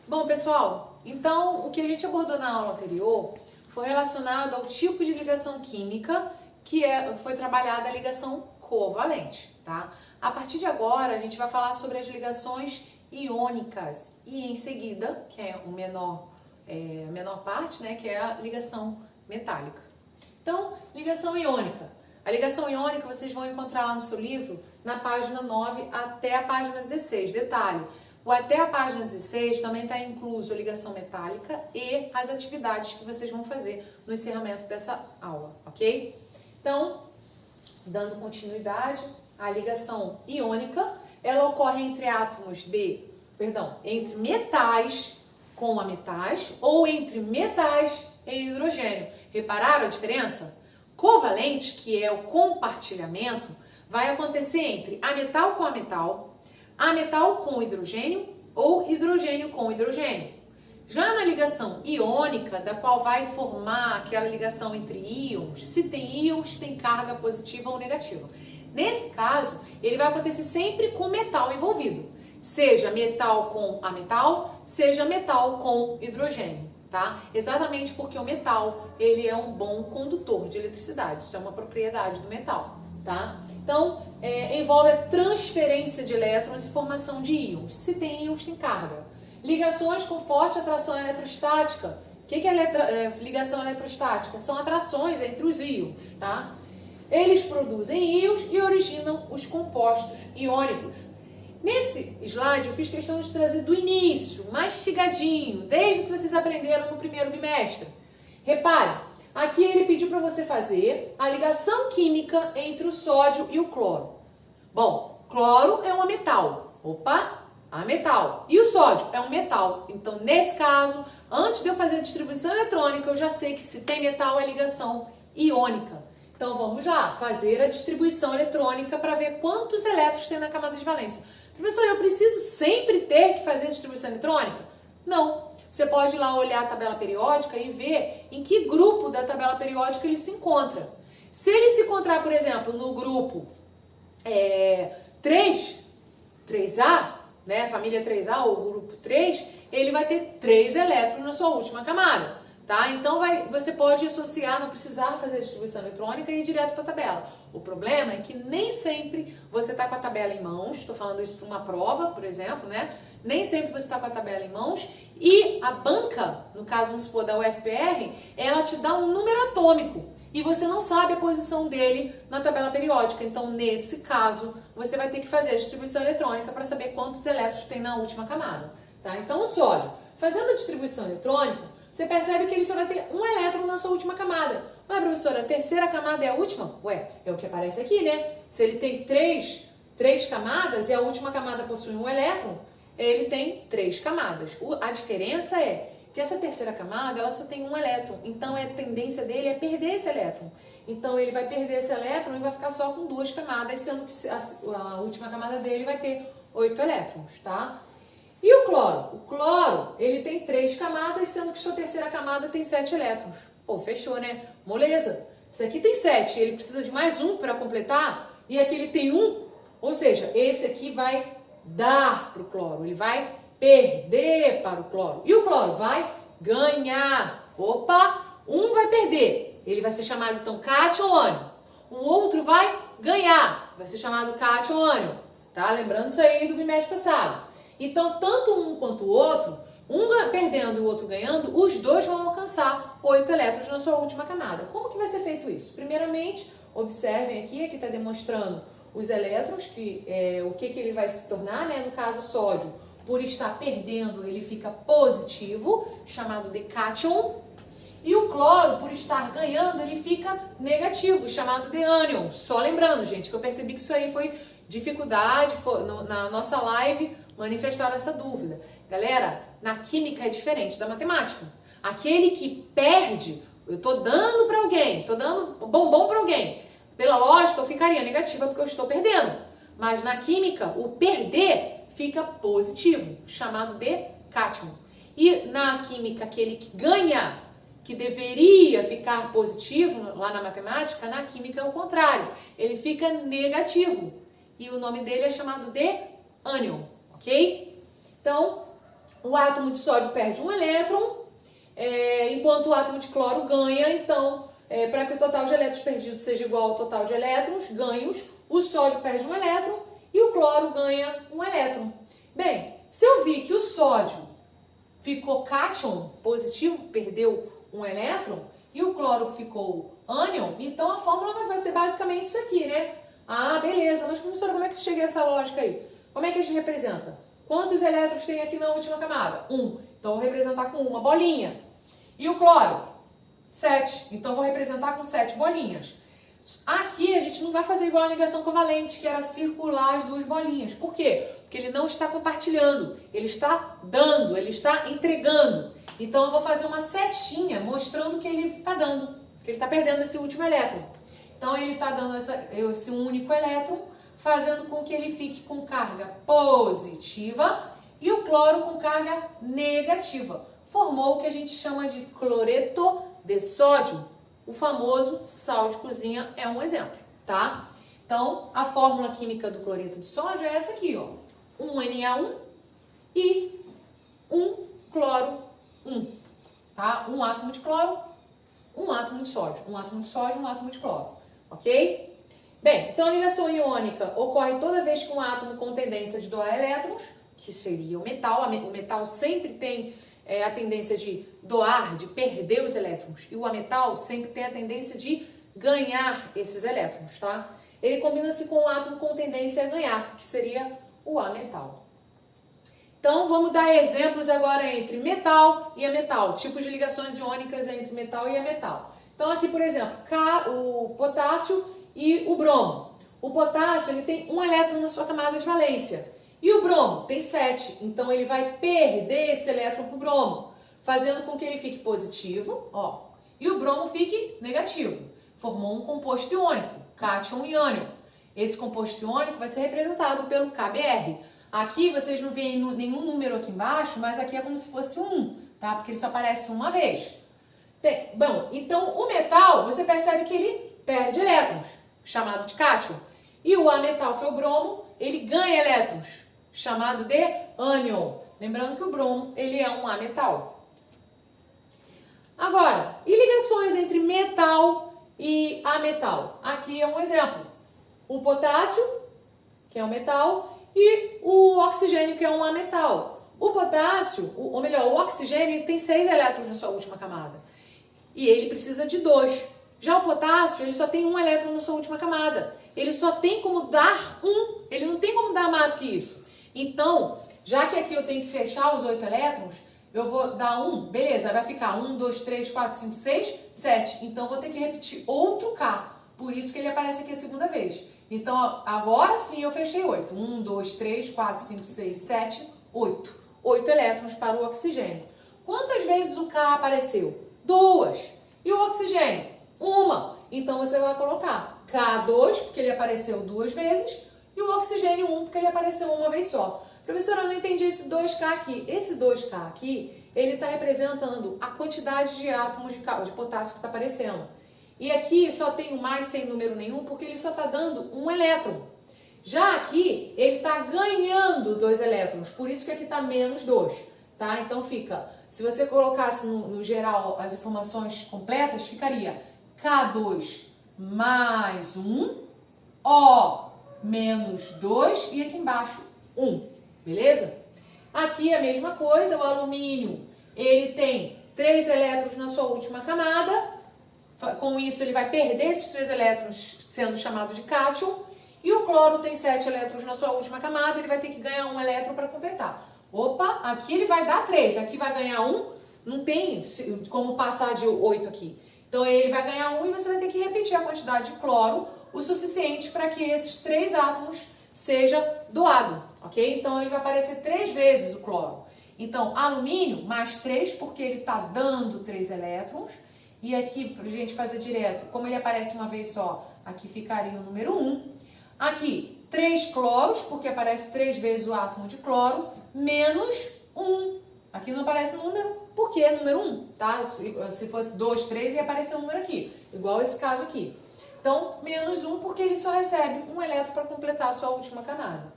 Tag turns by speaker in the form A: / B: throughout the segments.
A: Bom, pessoal, então o que a gente abordou na aula anterior foi relacionado ao tipo de ligação química que foi trabalhada a ligação covalente, tá? A partir de agora, a gente vai falar sobre as ligações iônicas e em seguida, que é a menor parte, né, que é a ligação metálica. Então, ligação iônica. A ligação iônica vocês vão encontrar lá no seu livro, na página 9 até a página 16. Detalhe, o até a página 16 também está incluso a ligação metálica e as atividades que vocês vão fazer no encerramento dessa aula, ok? Então, dando continuidade, a ligação iônica, ela ocorre entre entre metais com ametais ou entre metais e hidrogênio. Repararam a diferença? Covalente, que é o compartilhamento, vai acontecer entre ametal com hidrogênio ou hidrogênio com hidrogênio. Já na ligação iônica, da qual vai formar aquela ligação entre íons, se tem íons, tem carga positiva ou negativa. Nesse caso, ele vai acontecer sempre com metal envolvido, seja metal com ametal, seja metal com hidrogênio, tá? Exatamente porque o metal, ele é um bom condutor de eletricidade, isso é uma propriedade do metal, tá? Então, envolve a transferência de elétrons e formação de íons. Se tem íons, tem carga. Ligações com forte atração eletrostática. O que é ligação eletrostática? São atrações entre os íons, tá? Eles produzem íons e originam os compostos iônicos. Nesse slide eu fiz questão de trazer do início, mastigadinho, desde o que vocês aprenderam no primeiro bimestre. Repare, aqui ele pediu para você fazer a ligação química entre o sódio e o cloro. Bom, cloro é um ametal. Opa! Ametal. E o sódio é um metal. Então, nesse caso, antes de eu fazer a distribuição eletrônica, eu já sei que se tem metal é ligação iônica. Então, vamos lá, fazer a distribuição eletrônica para ver quantos elétrons tem na camada de valência. Professor, eu preciso sempre ter que fazer a distribuição eletrônica? Não. Você pode ir lá olhar a tabela periódica e ver em que grupo da tabela periódica ele se encontra. Se ele se encontrar, por exemplo, no grupo 3A, né, família 3A ou grupo 3, ele vai ter 3 elétrons na sua última camada, tá? Então você pode associar, não precisar fazer a distribuição eletrônica e ir direto para a tabela. O problema é que nem sempre você está com a tabela em mãos, estou falando isso para uma prova, por exemplo, né? Nem sempre você está com a tabela em mãos e a banca, no caso, vamos supor, da UFPR, ela te dá um número atômico. E você não sabe a posição dele na tabela periódica. Então, nesse caso, você vai ter que fazer a distribuição eletrônica para saber quantos elétrons tem na última camada. Tá? Então, o sódio, fazendo a distribuição eletrônica, você percebe que ele só vai ter um elétron na sua última camada. Ué, professora, a terceira camada é a última? Ué, é o que aparece aqui, né? Se ele tem três camadas e a última camada possui um elétron, ele tem 3 camadas. A diferença é que essa terceira camada, ela só tem um elétron, então a tendência dele é perder esse elétron. Então ele vai perder esse elétron e vai ficar só com 2 camadas, sendo que a última camada dele vai ter 8 elétrons, tá? E o cloro? O cloro, ele tem 3 camadas, sendo que sua terceira camada tem 7 elétrons. Pô, fechou, né? Moleza. Isso aqui tem 7, ele precisa de mais um para completar, e aqui ele tem 1, ou seja, esse aqui vai dar para o cloro, ele vai perder para o cloro. E o cloro vai ganhar. Opa, um vai perder. Ele vai ser chamado, então, cátion ânion. O outro vai ganhar. Vai ser chamado cátion ânion. Tá? Lembrando isso aí do bimestre passado. Então, tanto um quanto o outro, um perdendo e o outro ganhando, os dois vão alcançar 8 elétrons na sua última camada. Como que vai ser feito isso? Primeiramente, observem aqui está demonstrando os elétrons, o que ele vai se tornar, né? No caso, sódio, por estar perdendo, ele fica positivo, chamado de cátion. E o cloro, por estar ganhando, ele fica negativo, chamado de ânion. Só lembrando, gente, que eu percebi que isso aí foi dificuldade, na nossa live manifestaram essa dúvida. Galera, na química é diferente da matemática. Aquele que perde, eu tô dando para alguém, tô dando bombom para alguém. Pela lógica, eu ficaria negativa porque eu estou perdendo. Mas na química, o perder fica positivo, chamado de cátion. E na química, aquele que ganha, que deveria ficar positivo lá na matemática, na química é o contrário. Ele fica negativo. E o nome dele é chamado de ânion, ok? Então, o átomo de sódio perde um elétron, enquanto o átomo de cloro ganha. Então, para que o total de elétrons perdidos seja igual ao total de elétrons ganhos, o sódio perde um elétron e o cloro ganha um elétron. Bem, se eu vi que o sódio ficou cátion, positivo, perdeu um elétron, e o cloro ficou ânion, então a fórmula vai ser basicamente isso aqui, né? Ah, beleza, mas professora, como é que eu cheguei a essa lógica aí? Como é que a gente representa? Quantos elétrons tem aqui na última camada? 1. Então, vou representar com uma bolinha. E o cloro? 7. Então, vou representar com 7 bolinhas. Aqui, a gente não vai fazer igual a ligação covalente, que era circular as duas bolinhas. Por quê? Porque ele não está compartilhando. Ele está dando, ele está entregando. Então, eu vou fazer uma setinha mostrando que ele está dando, que ele está perdendo esse último elétron. Então, ele está dando esse único elétron, fazendo com que ele fique com carga positiva e o cloro com carga negativa. Formou o que a gente chama de cloreto de sódio. O famoso sal de cozinha é um exemplo, tá? Então, a fórmula química do cloreto de sódio é essa aqui, ó. 1Na1 e 1 cloro 1, tá? Um átomo de cloro, um átomo de sódio. Um átomo de sódio, um átomo de cloro, ok? Bem, então a ligação iônica ocorre toda vez que um átomo com tendência de doar elétrons, que seria o metal. O metal sempre tem a tendência de doar, de perder os elétrons. E o ametal sempre tem a tendência de ganhar esses elétrons, tá? Ele combina-se com um átomo com tendência a ganhar, que seria o ametal. Então, vamos dar exemplos agora entre metal e ametal. Tipos de ligações iônicas entre metal e ametal. Então, aqui, por exemplo, o potássio e o bromo. O potássio, ele tem um elétron na sua camada de valência. E o bromo tem 7. Então, ele vai perder esse elétron para o bromo, fazendo com que ele fique positivo, ó, e o bromo fique negativo. Formou um composto iônico, cátion e ânion. Esse composto iônico vai ser representado pelo KBr. Aqui vocês não veem nenhum número aqui embaixo, mas aqui é como se fosse 1, tá? Porque ele só aparece uma vez. Bom, então o metal, você percebe que ele perde elétrons, chamado de cátion. E o ametal, que é o bromo, ele ganha elétrons, chamado de ânion. Lembrando que o bromo, ele é um ametal. Agora, e ligações entre metal e ametal? Aqui é um exemplo. O potássio, que é um metal, e o oxigênio, que é um ametal. O potássio, ou melhor, o oxigênio tem 6 elétrons na sua última camada. E ele precisa de 2. Já o potássio, ele só tem 1 elétron na sua última camada. Ele só tem como dar 1. Ele não tem como dar mais do que isso. Então, já que aqui eu tenho que fechar os 8 elétrons, eu vou dar 1. Beleza, vai ficar 1, 2, 3, 4, 5, 6, 7. Então, vou ter que repetir outro K. Por isso que ele aparece aqui a segunda vez. Então, agora sim eu fechei 8. 1, 2, 3, 4, 5, 6, 7, 8. 8 elétrons para o oxigênio. Quantas vezes o K apareceu? 2. E o oxigênio? 1. Então, você vai colocar K2, porque ele apareceu 2 vezes, e o oxigênio 1, porque ele apareceu uma vez só. Professora, eu não entendi esse 2K aqui. Esse 2K aqui, ele está representando a quantidade de átomos de potássio que está aparecendo. E aqui só tem o mais sem número nenhum, porque ele só está dando 1 elétron. Já aqui, ele está ganhando 2 elétrons, por isso que aqui está menos 2, tá? Então fica, se você colocasse no geral as informações completas, ficaria K2 mais 1, O menos 2 e aqui embaixo 1, beleza? Aqui a mesma coisa, o alumínio, ele tem 3 elétrons na sua última camada. Com isso, ele vai perder esses 3 elétrons, sendo chamado de cátion. E o cloro tem 7 elétrons na sua última camada, ele vai ter que ganhar 1 elétron para completar. Opa, aqui ele vai dar 3, aqui vai ganhar 1, não tem como passar de 8 aqui. Então, ele vai ganhar 1 e você vai ter que repetir a quantidade de cloro o suficiente para que esses 3 átomos seja doado, ok? Então, ele vai aparecer 3 vezes o cloro. Então, alumínio mais 3, porque ele está dando 3 elétrons. E aqui, para a gente fazer direto, como ele aparece uma vez só, aqui ficaria o número 1. Aqui, 3 cloros, porque aparece 3 vezes o átomo de cloro, menos 1. Aqui não aparece número, porque é número 1, tá? Se fosse 2, 3, ia aparecer um número aqui, igual esse caso aqui. Então, menos 1, porque ele só recebe 1 elétron para completar a sua última camada.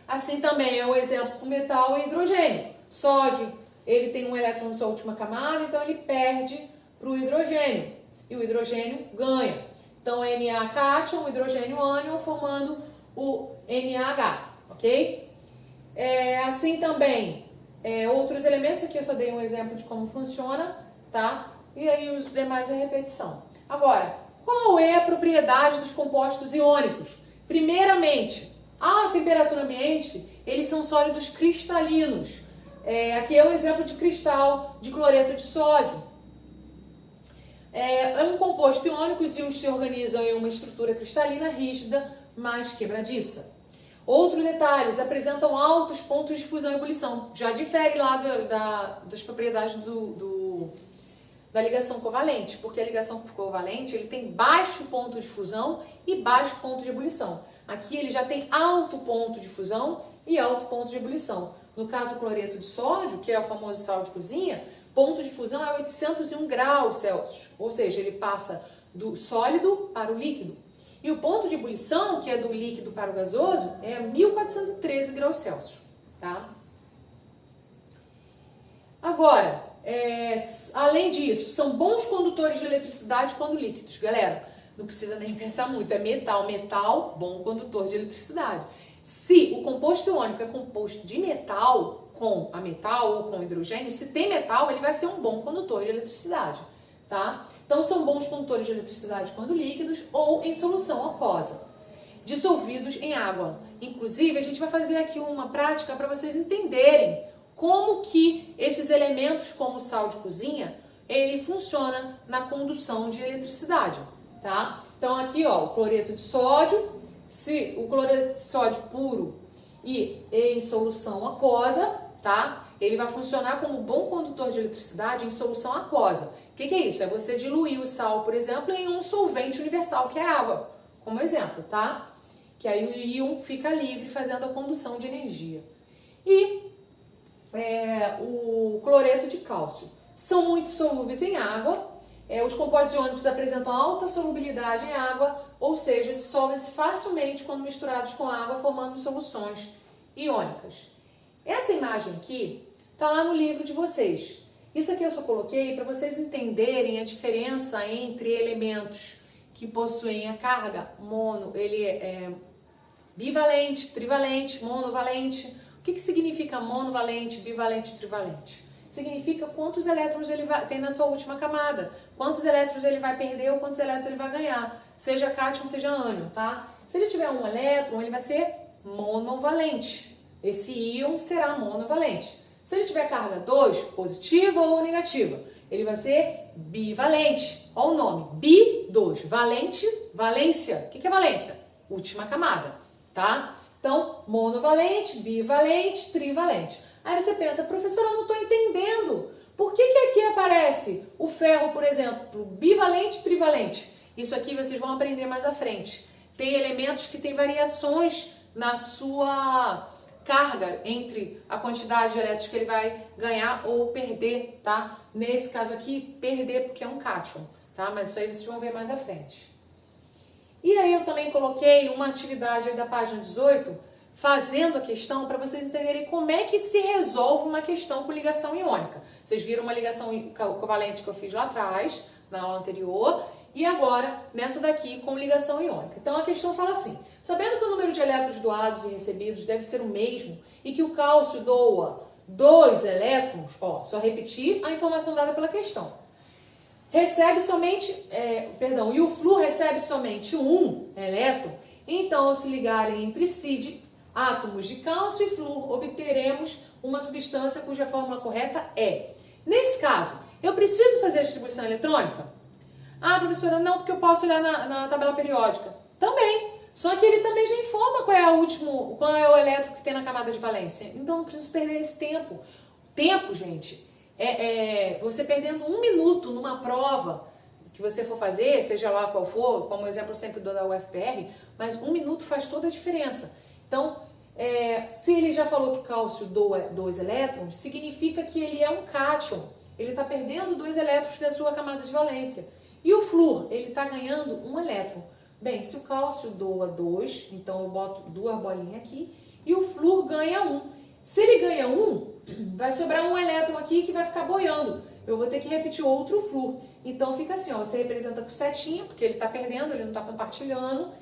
A: Assim também é o exemplo com metal e hidrogênio. Sódio, ele tem um elétron na sua última camada, então ele perde para o hidrogênio. E o hidrogênio ganha. Então, Na cátion, o hidrogênio ânion, formando o NaH, ok? Assim também, outros elementos, aqui eu só dei um exemplo de como funciona, tá? E aí os demais é repetição. Agora, qual é a propriedade dos compostos iônicos? Primeiramente, a temperatura ambiente, eles são sólidos cristalinos. Aqui é um exemplo de cristal de cloreto de sódio. É um composto iônico, os íons se organizam em uma estrutura cristalina rígida, mas quebradiça. Outros detalhes, apresentam altos pontos de fusão e ebulição. Já difere lá das propriedades da ligação covalente, porque a ligação covalente ele tem baixo ponto de fusão e baixo ponto de ebulição. Aqui ele já tem alto ponto de fusão e alto ponto de ebulição. No caso do cloreto de sódio, que é o famoso sal de cozinha, ponto de fusão é 801 graus Celsius, ou seja, ele passa do sólido para o líquido. E o ponto de ebulição, que é do líquido para o gasoso, é 1413 graus Celsius, tá? Agora, além disso, são bons condutores de eletricidade quando líquidos, galera. Não precisa nem pensar muito, é metal, bom condutor de eletricidade. Se o composto iônico é composto de metal, com a metal ou com hidrogênio, se tem metal, ele vai ser um bom condutor de eletricidade, tá? Então, são bons condutores de eletricidade quando líquidos ou em solução aquosa, dissolvidos em água. Inclusive, a gente vai fazer aqui uma prática para vocês entenderem como que esses elementos, como o sal de cozinha, ele funciona na condução de eletricidade, tá? Então, aqui, ó, o cloreto de sódio, se o cloreto de sódio puro e em solução aquosa, tá? Ele vai funcionar como bom condutor de eletricidade em solução aquosa. O que é isso? É você diluir o sal, por exemplo, em um solvente universal, que é água, como exemplo, tá? Que aí o íon fica livre fazendo a condução de energia. E o cloreto de cálcio. São muito solúveis em água. Os compostos iônicos apresentam alta solubilidade em água, ou seja, dissolvem-se facilmente quando misturados com água, formando soluções iônicas. Essa imagem aqui está lá no livro de vocês. Isso aqui eu só coloquei para vocês entenderem a diferença entre elementos que possuem a carga mono, ele é bivalente, trivalente, monovalente. O que significa monovalente, bivalente, trivalente? Significa quantos elétrons ele tem na sua última camada, quantos elétrons ele vai perder ou quantos elétrons ele vai ganhar, seja cátion, seja ânion, tá? Se ele tiver um elétron, ele vai ser monovalente. Esse íon será monovalente. Se ele tiver carga 2, positiva ou negativa, ele vai ser bivalente. Olha o nome, bi, 2, valente, valência. O que é valência? Última camada, tá? Então, monovalente, bivalente, trivalente. Aí você pensa, professora, eu não estou entendendo. Por que aqui aparece o ferro, por exemplo, bivalente, trivalente? Isso aqui vocês vão aprender mais à frente. Tem elementos que têm variações na sua carga entre a quantidade de elétrons que ele vai ganhar ou perder, tá? Nesse caso aqui, perder porque é um cátion, tá? Mas isso aí vocês vão ver mais à frente. E aí eu também coloquei uma atividade aí da página 18, fazendo a questão para vocês entenderem como é que se resolve uma questão com ligação iônica. Vocês viram uma ligação covalente que eu fiz lá atrás, na aula anterior, e agora nessa daqui com ligação iônica. Então a questão fala assim: sabendo que o número de elétrons doados e recebidos deve ser o mesmo e que o cálcio doa 2 elétrons, ó, só repetir a informação dada pela questão. Recebe somente, e o flúor recebe somente 1 elétron, então ao se ligarem entre si átomos de cálcio e flúor, obteremos uma substância cuja fórmula correta é. Nesse caso, eu preciso fazer a distribuição eletrônica? Ah, professora, não, porque eu posso olhar na tabela periódica. Também. Só que ele também já informa qual é o elétron que tem na camada de valência. Então, não preciso perder esse tempo. Tempo, gente, você perdendo 1 minuto numa prova que você for fazer, seja lá qual for, como exemplo eu sempre dou da UFPR, mas 1 minuto faz toda a diferença. Então, se ele já falou que cálcio doa 2 elétrons, significa que ele é um cátion. Ele está perdendo 2 elétrons da sua camada de valência. E o flúor, ele está ganhando 1 elétron. Bem, se o cálcio doa 2, então eu boto 2 bolinhas aqui, e o flúor ganha 1. Se ele ganha 1, vai sobrar um elétron aqui que vai ficar boiando. Eu vou ter que repetir outro flúor. Então fica assim, ó, você representa com setinha, porque ele está perdendo, ele não está compartilhando.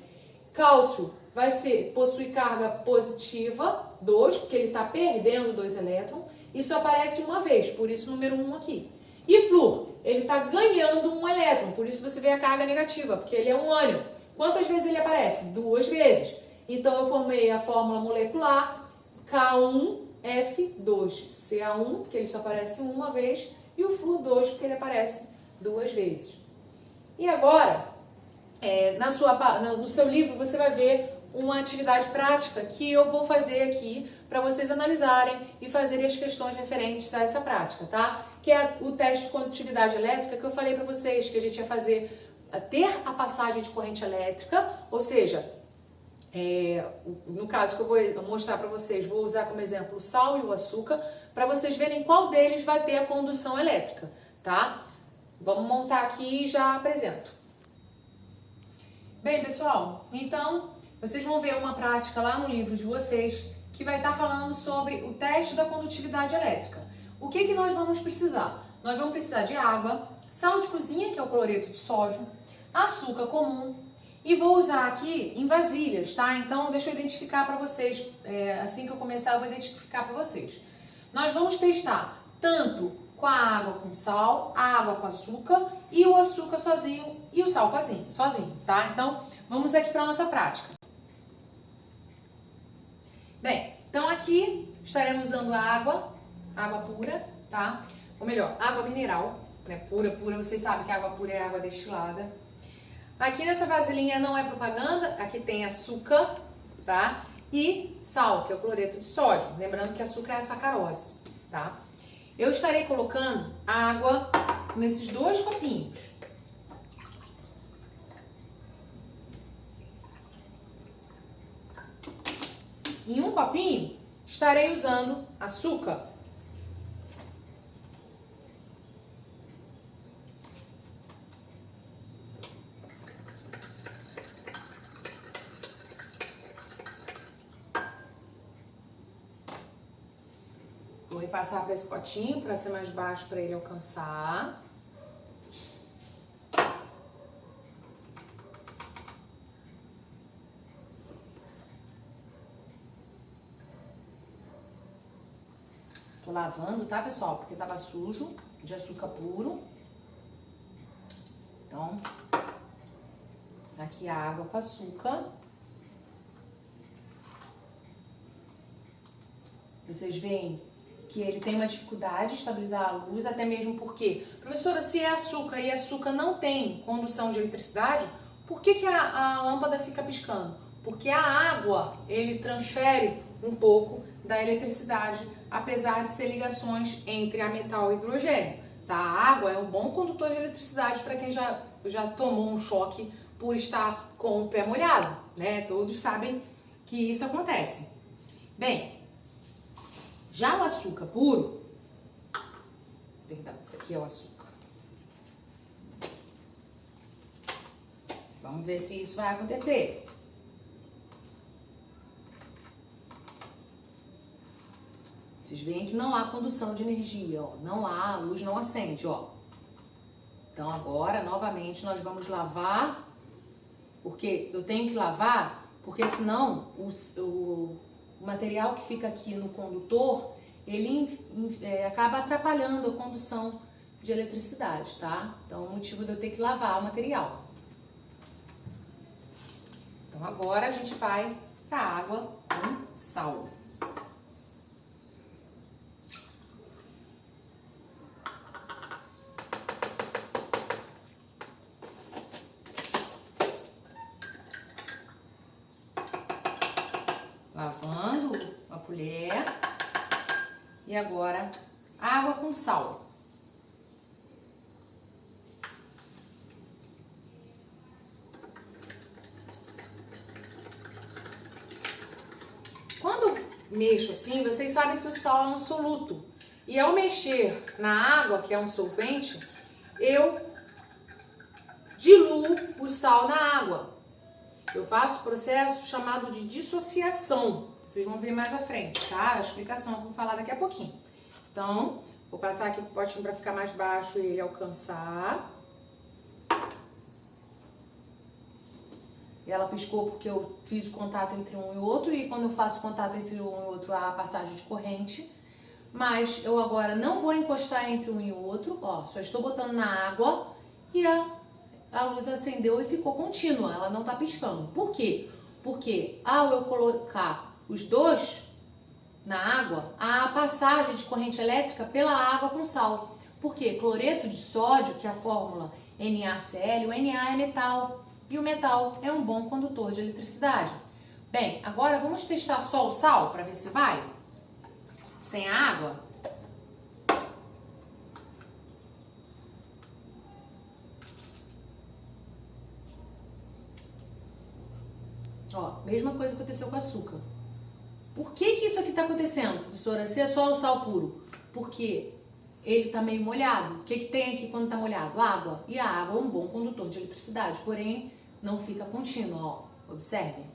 A: Cálcio vai possui carga positiva, 2, porque ele está perdendo 2 elétrons. Isso aparece uma vez, por isso o número 1 aqui. E flúor, ele está ganhando 1 elétron, por isso você vê a carga negativa, porque ele é um ânion. Quantas vezes ele aparece? 2 vezes. Então eu formei a fórmula molecular K1F2, Ca1, porque ele só aparece uma vez, e o flúor 2, porque ele aparece 2 vezes. E agora, no seu livro, você vai ver uma atividade prática que eu vou fazer aqui para vocês analisarem e fazerem as questões referentes a essa prática, tá? Que é o teste de condutividade elétrica que eu falei para vocês que a gente ia fazer, ter a passagem de corrente elétrica, ou seja, no caso que eu vou mostrar para vocês, vou usar como exemplo o sal e o açúcar, para vocês verem qual deles vai ter a condução elétrica, tá? Vamos montar aqui e já apresento. Bem, pessoal, então vocês vão ver uma prática lá no livro de vocês que vai estar falando sobre o teste da condutividade elétrica. O que nós vamos precisar? Nós vamos precisar de água, sal de cozinha, que é o cloreto de sódio, açúcar comum, e vou usar aqui em vasilhas, tá? Então, deixa eu identificar para vocês, assim que eu começar eu vou identificar para vocês. Nós vamos testar tanto com a água com sal, a água com açúcar e o açúcar sozinho e o sal sozinho, tá? Então, vamos aqui para a nossa prática. Bem, então aqui estaremos usando água pura, tá? Ou melhor, água mineral, né? Pura, vocês sabem que a água pura é água destilada. Aqui nessa vasilhinha não é propaganda, aqui tem açúcar, tá? E sal, que é o cloreto de sódio. Lembrando que açúcar é a sacarose, tá? Eu estarei colocando água nesses 2 copinhos. Em um copinho, estarei usando açúcar. Vou repassar para esse potinho, para ser mais baixo, para ele alcançar. Tô lavando, tá, pessoal? Porque tava sujo de açúcar puro. Então, aqui a água com açúcar. Vocês veem que ele tem uma dificuldade de estabilizar a luz, até mesmo porque, professora, se é açúcar e açúcar não tem condução de eletricidade, por que a lâmpada fica piscando? Porque a água, ele transfere um pouco da eletricidade, apesar de ser ligações entre a metal e hidrogênio, tá? A água é um bom condutor de eletricidade para quem já tomou um choque por estar com o pé molhado, né? Todos sabem que isso acontece. Bem, já o açúcar puro, perdão, esse aqui é o açúcar. Vamos ver se isso vai acontecer. Vocês veem que não há condução de energia, ó. Não há, a luz não acende, ó. Então agora, novamente, nós vamos lavar, porque eu tenho que lavar, porque senão o material que fica aqui no condutor, ele acaba atrapalhando a condução de eletricidade, tá? Então, é o motivo de eu ter que lavar o material. Então, agora a gente vai para a água com sal. Lavando a colher. E agora, água com sal. Quando mexo assim, vocês sabem que o sal é um soluto. E ao mexer na água, que é um solvente, eu diluo o sal na água. Eu faço o processo chamado de dissociação. Vocês vão ver mais à frente, tá? A explicação que eu vou falar daqui a pouquinho. Então, vou passar aqui pro potinho para ficar mais baixo e ele alcançar. E ela piscou porque eu fiz o contato entre um e outro, e quando eu faço contato entre um e outro, há a passagem de corrente. Mas eu agora não vou encostar entre um e outro, ó, só estou botando na água e a luz acendeu e ficou contínua, ela não tá piscando. Por quê? Porque ao eu colocar os dois na água, há a passagem de corrente elétrica pela água com sal. Por quê? Cloreto de sódio, que é a fórmula NaCl, o Na é metal, e o metal é um bom condutor de eletricidade. Bem, agora vamos testar só o sal para ver se vai? Sem a água? Ó, mesma coisa aconteceu com o açúcar. Por que isso aqui está acontecendo, professora? Se é só o sal puro? Porque ele está meio molhado. O que tem aqui quando está molhado? Água. E a água é um bom condutor de eletricidade, porém não fica contínuo, ó. Observem.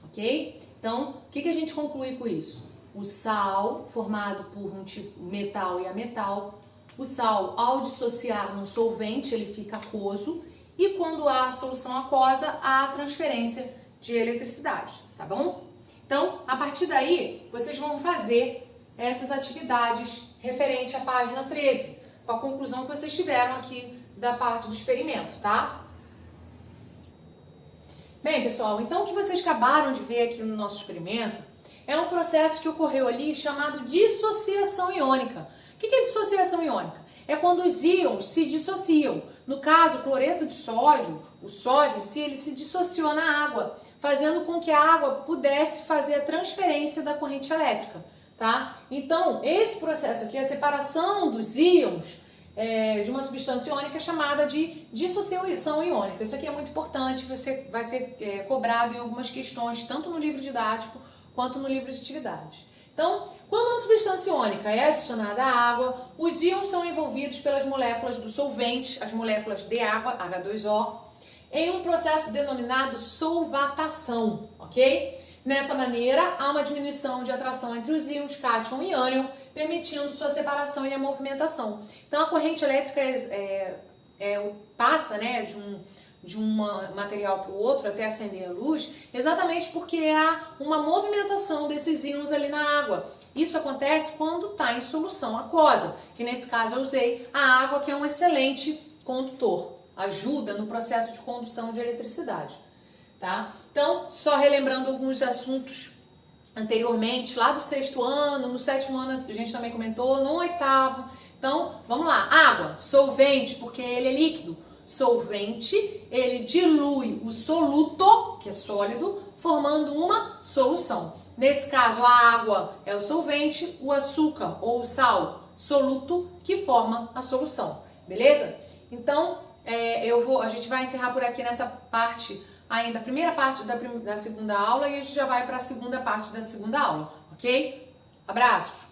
A: Ok? Então, o que a gente conclui com isso? O sal, formado por um tipo metal e ametal, o sal, ao dissociar no solvente, ele fica aquoso, e quando há solução aquosa, há a transferência de eletricidade, tá bom? Então, a partir daí, vocês vão fazer essas atividades referente à página 13, com a conclusão que vocês tiveram aqui da parte do experimento, tá? Bem, pessoal, então o que vocês acabaram de ver aqui no nosso experimento é um processo que ocorreu ali chamado dissociação iônica. O que é dissociação iônica? É quando os íons se dissociam. No caso, o cloreto de sódio, o sódio em si, ele se dissociou na água, fazendo com que a água pudesse fazer a transferência da corrente elétrica, tá? Então, esse processo aqui, a separação dos íons de uma substância iônica é chamada de dissociação iônica. Isso aqui é muito importante, você vai ser cobrado em algumas questões, tanto no livro didático quanto no livro de atividades. Então, quando uma substância iônica é adicionada à água, os íons são envolvidos pelas moléculas do solvente, as moléculas de água, H2O, em um processo denominado solvatação, ok? Nessa maneira, há uma diminuição de atração entre os íons cátion e ânion, permitindo sua separação e a movimentação. Então, a corrente elétrica passa, né, de um material para o outro até acender a luz, exatamente porque há uma movimentação desses íons ali na água. Isso acontece quando está em solução aquosa, que nesse caso eu usei a água, que é um excelente condutor, ajuda no processo de condução de eletricidade, tá? Então, só relembrando alguns assuntos anteriormente, lá do 6º ano, no 7º ano a gente também comentou, no 8º. Então, vamos lá. Água, solvente, porque ele é líquido. Solvente, ele dilui o soluto, que é sólido, formando uma solução. Nesse caso, a água é o solvente, o açúcar ou o sal, soluto, que forma a solução. Beleza? Então, a gente vai encerrar por aqui nessa parte ainda, a primeira parte da segunda aula, e a gente já vai para a segunda parte da segunda aula, ok? Abraços!